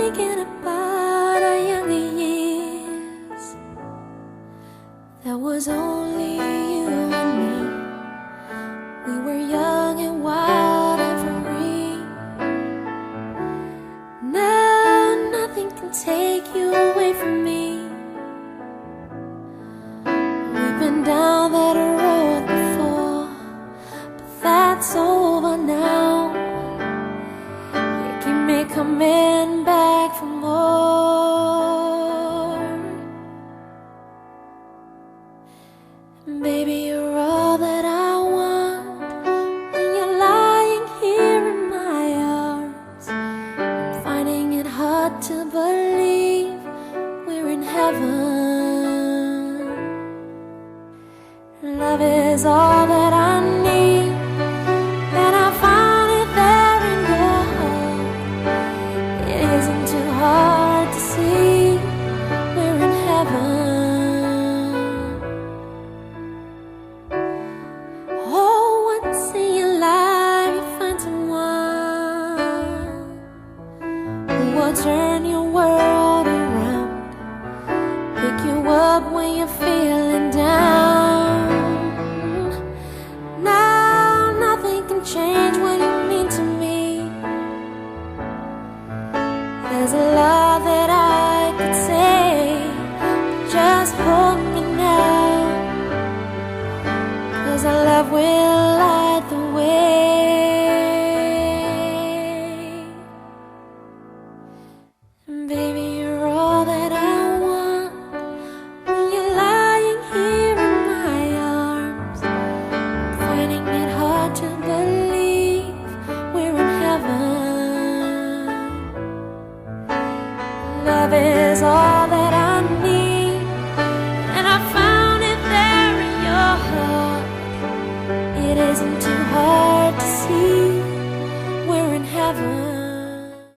thinking about our younger years. That was only you and me. We were young and wild and free. Now nothing can take you away from me. We've been down that road before, but that's over now. You keep me coming back for more. Baby, you're all that I want when you're lying here in my arms. I'm finding it hard to believe we're in heaven. Love is all that I need, and I found it there in your heart. It isn't too hard to see we're in heaven. Oh, once in your life you find someone who will turn your world around, pick you up when you're feeling down. Now nothing can change what you mean to me. There's a lot that I could say, but just hold me now, 'cause our love will light the way. Baby, you're all that I want when you're lying here in my arms. I'm finding it hard to believe we're in heaven. Love is all that I need, and I found it there in your heart. It isn't too hard to see we're in heaven.